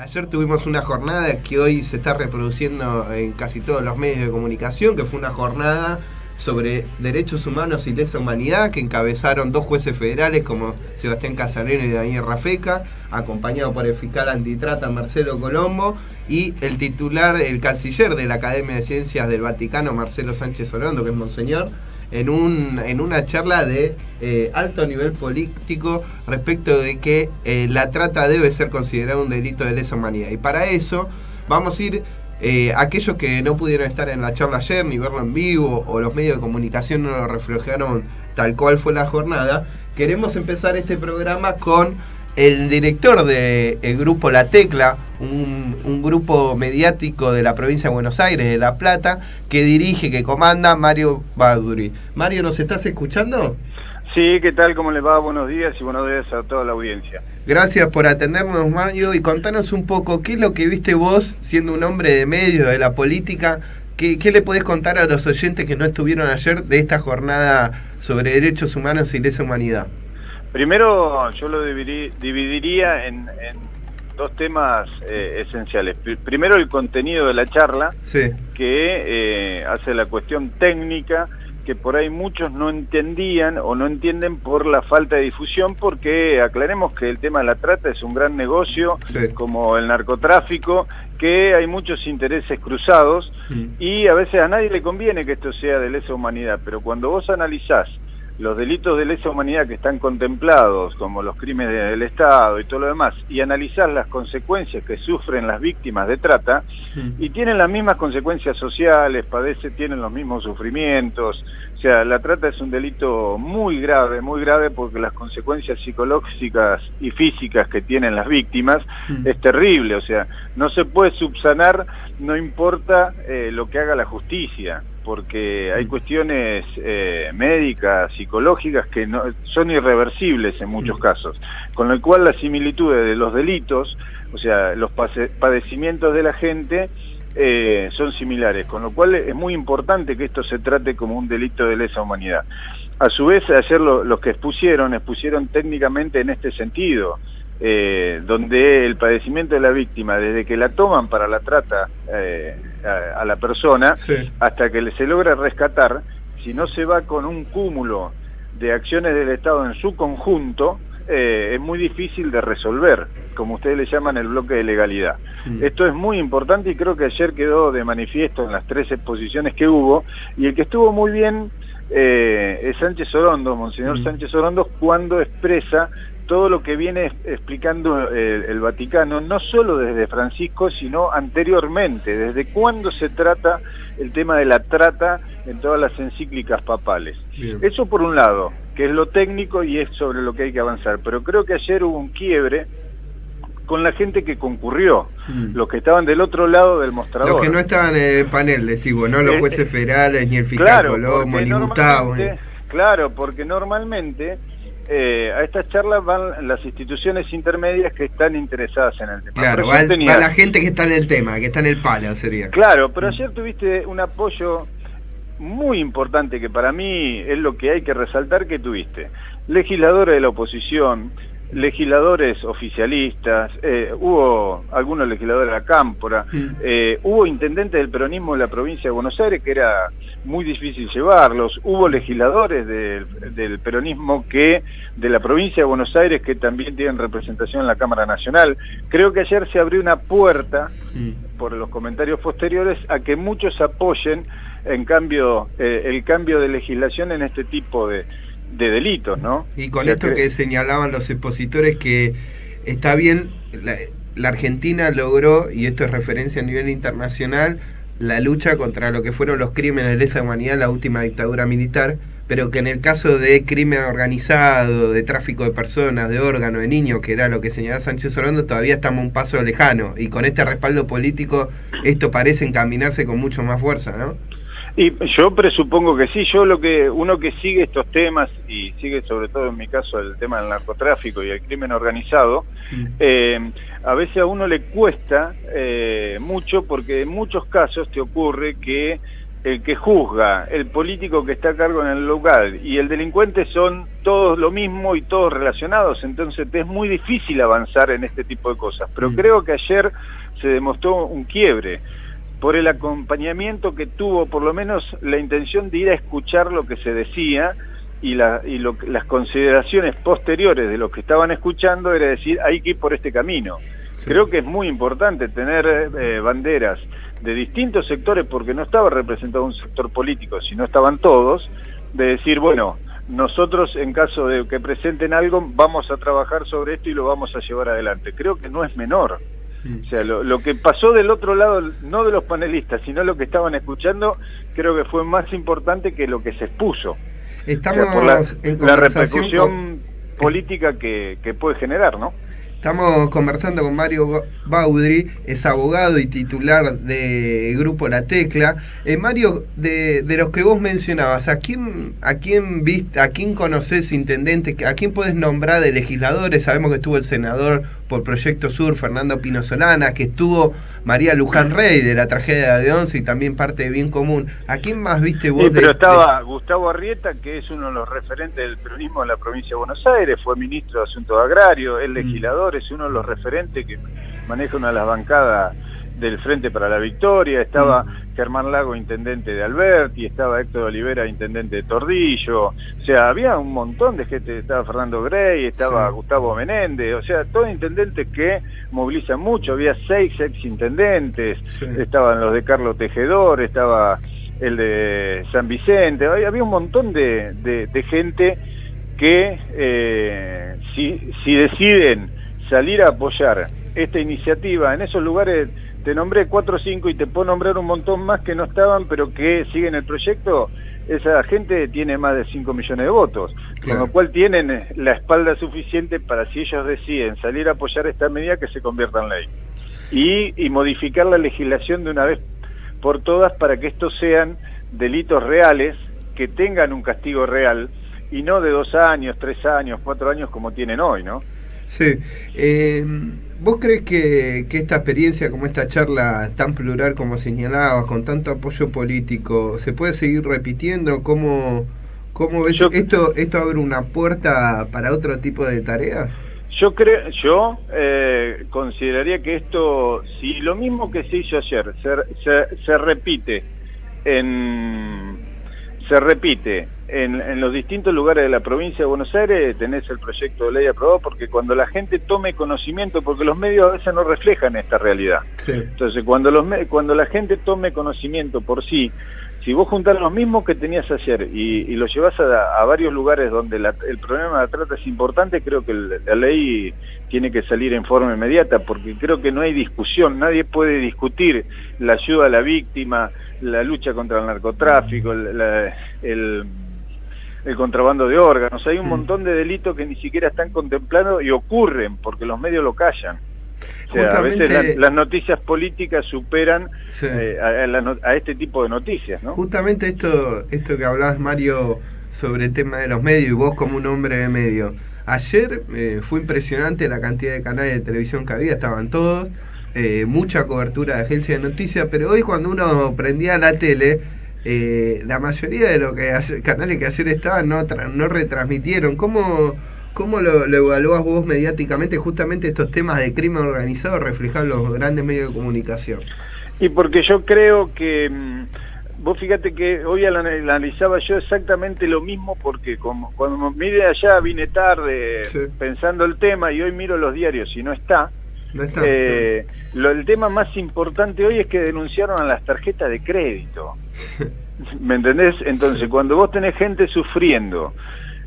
Ayer tuvimos una jornada que hoy se está reproduciendo en casi todos los medios de comunicación, que fue una jornada sobre derechos humanos y lesa humanidad, que encabezaron dos jueces federales como Sebastián Casareno y Daniel Rafeca, acompañado por el fiscal antitrata Marcelo Colombo y el titular, el canciller de la Academia de Ciencias del Vaticano, Marcelo Sánchez Orondo, que es monseñor, en una charla de alto nivel político respecto de que la trata debe ser considerada un delito de lesa humanidad. Y para eso vamos a ir, aquellos que no pudieron estar en la charla ayer, ni verlo en vivo, o los medios de comunicación no lo reflejaron tal cual fue la jornada, queremos empezar este programa con el director del grupo La Tecla, un grupo mediático de la provincia de Buenos Aires, de La Plata, que dirige, que comanda Mario Baduri. Mario, ¿nos estás escuchando? Sí, ¿qué tal? ¿Cómo les va? Buenos días y buenos días a toda la audiencia. Gracias por atendernos, Mario, y contanos un poco, ¿qué es lo que viste vos, siendo un hombre de medio, de la política? ¿Qué le podés contar a los oyentes que no estuvieron ayer de esta jornada sobre derechos humanos y lesa humanidad? Primero, yo lo dividiría en dos temas esenciales. Primero, el contenido de la charla, sí, que hace la cuestión técnica, que por ahí muchos no entendían o no entienden por la falta de difusión, porque aclaremos que el tema de la trata es un gran negocio, sí, como el narcotráfico, que hay muchos intereses cruzados, y a veces a nadie le conviene que esto sea de lesa humanidad, pero cuando vos analizás los delitos de lesa humanidad que están contemplados, como los crímenes del Estado y todo lo demás, y analizar las consecuencias que sufren las víctimas de trata, y tienen las mismas consecuencias sociales, tienen los mismos sufrimientos. O sea, la trata es un delito muy grave, porque las consecuencias psicológicas y físicas que tienen las víctimas es terrible. O sea, no se puede subsanar, no importa lo que haga la justicia, porque hay cuestiones médicas, psicológicas, que no, son irreversibles en muchos casos, con lo cual las similitudes de los delitos, o sea, los padecimientos de la gente, son similares, con lo cual es muy importante que esto se trate como un delito de lesa humanidad. A su vez, ayer los que expusieron técnicamente en este sentido, donde el padecimiento de la víctima, desde que la toman para la trata a la persona, sí, hasta que se logra rescatar, si no se va con un cúmulo de acciones del Estado en su conjunto, es muy difícil de resolver, como ustedes le llaman el bloque de legalidad. Esto es muy importante y creo que ayer quedó de manifiesto en las 3 exposiciones que hubo, y el que estuvo muy bien es Sánchez Orondo, Monseñor Sánchez Orondo, cuando expresa todo lo que viene explicando el Vaticano, no solo desde Francisco, sino anteriormente, desde cuándo se trata el tema de la trata en todas las encíclicas papales. Bien. Eso por un lado, que es lo técnico y es sobre lo que hay que avanzar, pero creo que ayer hubo un quiebre con la gente que concurrió, los que estaban del otro lado del mostrador. Los que no estaban en el panel, decimos, no los jueces federales, ni el fiscal Colombo, ni Gustavo. Claro, porque normalmente a estas charlas van las instituciones intermedias que están interesadas en el tema. Claro, va la gente que está en el tema, que está en el palo, sería. Claro, pero ayer tuviste un apoyo muy importante, que para mí es lo que hay que resaltar, que tuviste legisladores de la oposición, legisladores oficialistas, hubo algunos legisladores de la Cámpora, hubo intendentes del peronismo de la provincia de Buenos Aires, que era muy difícil llevarlos, hubo legisladores del peronismo de la provincia de Buenos Aires que también tienen representación en la Cámara Nacional. Creo que ayer se abrió una puerta, por los comentarios posteriores, a que muchos apoyen el cambio de legislación en este tipo de delitos, ¿no? Y con esto que señalaban los expositores, que está bien, la Argentina logró, y esto es referencia a nivel internacional, la lucha contra lo que fueron los crímenes de lesa humanidad en la última dictadura militar, pero que en el caso de crimen organizado, de tráfico de personas, de órganos, de niños, que era lo que señalaba Sánchez Orondo, todavía estamos un paso lejano, y con este respaldo político esto parece encaminarse con mucho más fuerza, ¿no? Y yo presupongo que sí. Uno que sigue estos temas, y sigue sobre todo en mi caso el tema del narcotráfico y el crimen organizado, a veces a uno le cuesta mucho, porque en muchos casos te ocurre que el que juzga, el político que está a cargo en el lugar y el delincuente son todos lo mismo y todos relacionados, entonces es muy difícil avanzar en este tipo de cosas. Pero creo que ayer se demostró un quiebre por el acompañamiento que tuvo, por lo menos la intención de ir a escuchar lo que se decía y las consideraciones posteriores de lo que estaban escuchando era decir, hay que ir por este camino. Sí. Creo que es muy importante tener banderas de distintos sectores, porque no estaba representado un sector político, sino estaban todos, de decir, bueno, nosotros en caso de que presenten algo, vamos a trabajar sobre esto y lo vamos a llevar adelante. Creo que no es menor. O sea, lo que pasó del otro lado, no de los panelistas, sino lo que estaban escuchando, creo que fue más importante que lo que se expuso. Estamos por la repercusión política que puede generar, ¿no? Estamos conversando con Mario Baudry, es abogado y titular de Grupo La Tecla. Mario, de los que vos mencionabas, ¿a quién conocés intendente? ¿A quién podés nombrar de legisladores? Sabemos que estuvo el senador por Proyecto Sur, Fernando Pino Solana, que estuvo María Luján Rey de la tragedia de Once y también parte de Bien Común. ¿A quién más viste vos? Sí, pero estaba Gustavo Arrieta, que es uno de los referentes del peronismo en la provincia de Buenos Aires, fue ministro de Asuntos Agrarios, es legislador, es uno de los referentes que maneja una de las bancadas del Frente para la Victoria. Estaba Germán Lago, intendente de Alberti, estaba Héctor Olivera, intendente de Tordillo. O sea, había un montón de gente, estaba Fernando Grey, estaba Gustavo Menéndez, o sea, todos intendentes que movilizan mucho. Había 6 ex-intendentes, estaban los de Carlos Tejedor, estaba el de San Vicente, había un montón de gente que si deciden salir a apoyar esta iniciativa en esos lugares. Te nombré 4 o 5 y te puedo nombrar un montón más que no estaban, pero que siguen el proyecto. Esa gente tiene más de 5 millones de votos, con lo cual tienen la espalda suficiente para, si ellos deciden salir a apoyar esta medida, que se convierta en ley. Y modificar la legislación de una vez por todas para que estos sean delitos reales, que tengan un castigo real, y no de 2 años, 3 años, 4 años como tienen hoy, ¿no? Sí. ¿Vos crees que esta experiencia, como esta charla tan plural como señalabas, con tanto apoyo político, se puede seguir repitiendo? ¿Cómo ves esto abre una puerta para otro tipo de tareas? Yo consideraría que esto, si lo mismo que se hizo ayer se repite en los distintos lugares de la provincia de Buenos Aires, tenés el proyecto de ley aprobado, porque cuando la gente tome conocimiento, porque los medios a veces no reflejan esta realidad. Sí. Entonces, cuando la gente tome conocimiento por sí, si vos juntás los mismos que tenías ayer y los llevás a varios lugares donde el problema de la trata es importante, creo que la ley tiene que salir en forma inmediata, porque creo que no hay discusión, nadie puede discutir la ayuda a la víctima, la lucha contra el narcotráfico, el contrabando de órganos. Hay un montón de delitos que ni siquiera están contemplados y ocurren porque los medios lo callan. O sea, a veces las noticias políticas superan a este tipo de noticias, ¿no? Justamente esto que hablabas, Mario, sobre el tema de los medios, y vos como un hombre de medio. Ayer fue impresionante la cantidad de canales de televisión que había, estaban todos, mucha cobertura de agencia de noticias, pero hoy cuando uno prendía la tele, la mayoría de los canales que ayer estaban no retransmitieron. ¿Cómo lo evaluás vos mediáticamente justamente estos temas de crimen organizado reflejados en los grandes medios de comunicación? Y porque yo creo que, vos fíjate que hoy analizaba yo exactamente lo mismo, porque cuando miré allá vine tarde pensando el tema, y hoy miro los diarios y no está. El tema más importante hoy es que denunciaron a las tarjetas de crédito. ¿Me entendés? Entonces, cuando vos tenés gente sufriendo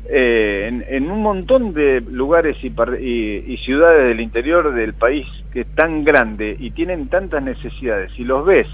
en un montón de lugares y ciudades del interior del país, que es tan grande y tienen tantas necesidades, y los ves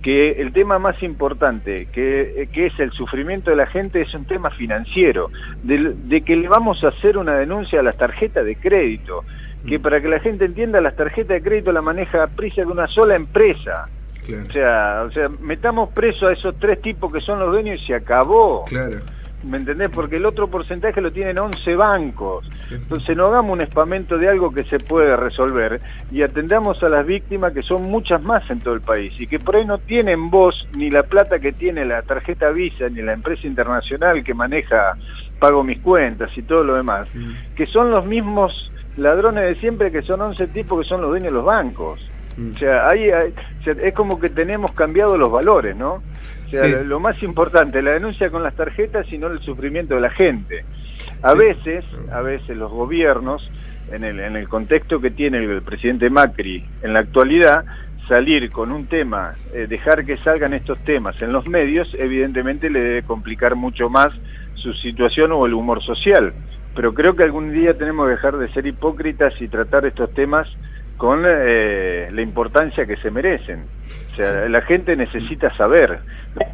que el tema más importante, que es el sufrimiento de la gente, es un tema financiero, de que le vamos a hacer una denuncia a las tarjetas de crédito, que para que la gente entienda, las tarjetas de crédito la maneja Prisa, de una sola empresa. Claro. O sea, metamos preso a esos 3 tipos que son los dueños y se acabó. Claro. ¿me entendés? Porque el otro porcentaje lo tienen 11 bancos. Entonces no hagamos un espamento de algo que se puede resolver y atendamos a las víctimas, que son muchas más en todo el país y que por ahí no tienen voz ni la plata que tiene la tarjeta Visa ni la empresa internacional que maneja Pago Mis Cuentas y todo lo demás, que son los mismos ladrones de siempre, que son 11 tipos que son los dueños de los bancos. O sea, es como que tenemos cambiado los valores, ¿no? O sea, lo más importante, la denuncia con las tarjetas y no el sufrimiento de la gente. A veces los gobiernos, en el contexto que tiene el presidente Macri en la actualidad, salir con un tema, dejar que salgan estos temas en los medios, evidentemente le debe complicar mucho más su situación o el humor social. Pero creo que algún día tenemos que dejar de ser hipócritas y tratar estos temas con la importancia que se merecen. O sea, la gente necesita saber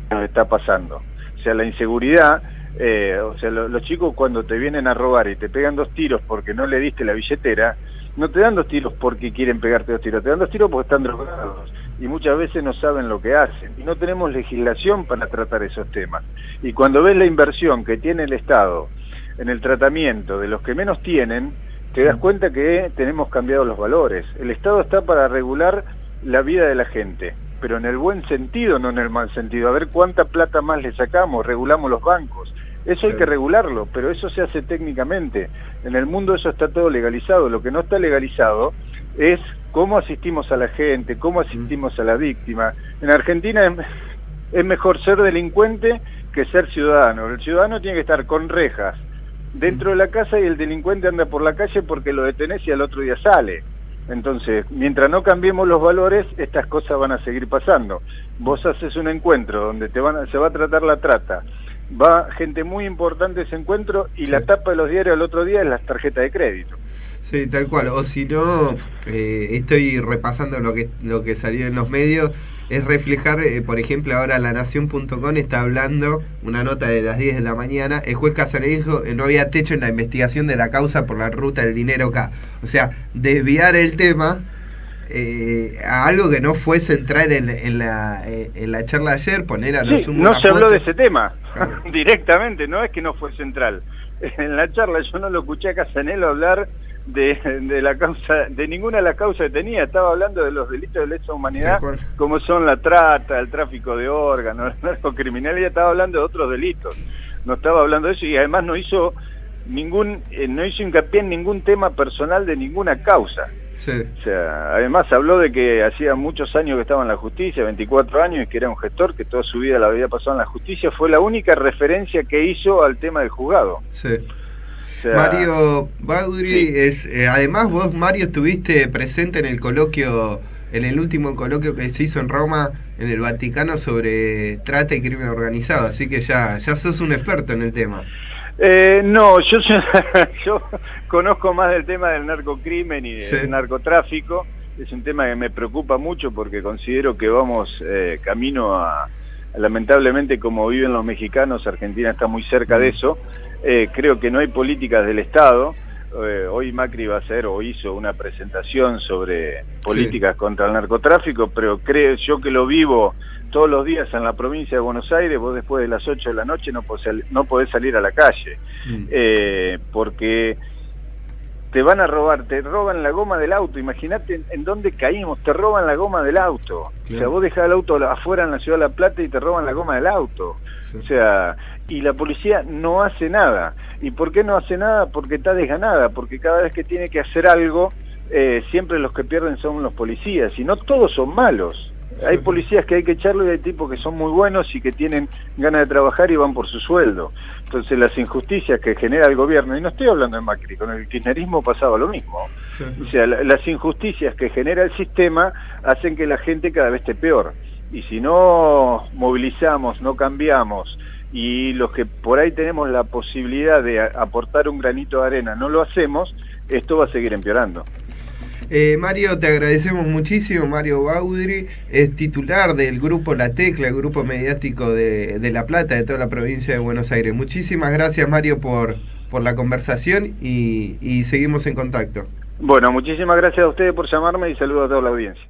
lo que está pasando. O sea, la inseguridad, los chicos cuando te vienen a robar y te pegan 2 tiros porque no le diste la billetera, no te dan 2 tiros porque quieren pegarte 2 tiros, te dan 2 tiros porque están drogados y muchas veces no saben lo que hacen y no tenemos legislación para tratar esos temas. Y cuando ves la inversión que tiene el Estado en el tratamiento de los que menos tienen, te das cuenta que tenemos cambiado los valores. El Estado está para regular la vida de la gente, pero en el buen sentido, no en el mal sentido. A ver cuánta plata más le sacamos, regulamos los bancos. Eso hay que regularlo, pero eso se hace técnicamente. En el mundo eso está todo legalizado. Lo que no está legalizado es cómo asistimos a la gente, cómo asistimos a la víctima. En Argentina es mejor ser delincuente que ser ciudadano. El ciudadano tiene que estar con rejas dentro de la casa y el delincuente anda por la calle porque lo detenés y al otro día sale. Entonces, mientras no cambiemos los valores, estas cosas van a seguir pasando. Vos haces un encuentro donde se va a tratar la trata, va gente muy importante a ese encuentro y la tapa de los diarios al otro día es las tarjetas de crédito. Sí, tal cual. O si no, estoy repasando lo que salió en los medios, es reflejar, por ejemplo, ahora LaNación.com está hablando, una nota de las 10 de la mañana, el juez Casanejo no había techo en la investigación de la causa por la ruta del dinero K. O sea, desviar el tema a algo que no fue central en la charla de ayer, poner a los no se habló de ese tema, claro. Directamente, no es que no fue central. En la charla yo no lo escuché a Casanelo hablar de la causa, de ninguna de las causas que tenía. Estaba hablando de los delitos de lesa humanidad, como son la trata, el tráfico de órganos, la narcocriminalidad. Estaba hablando de otros delitos, no estaba hablando de eso, y además no hizo hincapié en ningún tema personal de ninguna causa. Sí. O sea, además habló de que hacía muchos años que estaba en la justicia, 24 años, y que era un gestor, que toda su vida la había pasado en la justicia. Fue la única referencia que hizo al tema del juzgado. Sí. O sea, Mario Baudry, además vos, Mario, estuviste presente en el último coloquio que se hizo en Roma, en el Vaticano, sobre trata y crimen organizado, así que ya sos un experto en el tema. No, yo conozco más del tema del narcocrimen y del narcotráfico. Es un tema que me preocupa mucho porque considero que vamos camino lamentablemente, como viven los mexicanos, Argentina está muy cerca de eso. Creo que no hay políticas del Estado. Hoy Macri va a hacer o hizo una presentación sobre políticas contra el narcotráfico, pero creo yo que lo vivo todos los días en la provincia de Buenos Aires. Vos después de las 8 de la noche no podés salir a la calle, porque te van a robar, te roban la goma del auto. Imagínate en dónde caímos, te roban la goma del auto. Claro. O sea, vos dejás el auto afuera en la ciudad de La Plata y te roban la goma del auto. Sí. O sea, y la policía no hace nada. ¿Y por qué no hace nada? Porque está desganada, porque cada vez que tiene que hacer algo, siempre los que pierden son los policías, y no todos son malos. Hay policías que hay que echarlo y hay tipos que son muy buenos y que tienen ganas de trabajar y van por su sueldo. Entonces las injusticias que genera el gobierno, y no estoy hablando de Macri, con el kirchnerismo pasaba lo mismo. Sí. O sea, las injusticias que genera el sistema hacen que la gente cada vez esté peor. Y si no movilizamos, no cambiamos, y los que por ahí tenemos la posibilidad de aportar un granito de arena no lo hacemos, esto va a seguir empeorando. Mario, te agradecemos muchísimo. Mario Baudry es titular del grupo La Tecla, el grupo mediático de La Plata, de toda la provincia de Buenos Aires. Muchísimas gracias, Mario, por la conversación y seguimos en contacto. Bueno, muchísimas gracias a ustedes por llamarme y saludos a toda la audiencia.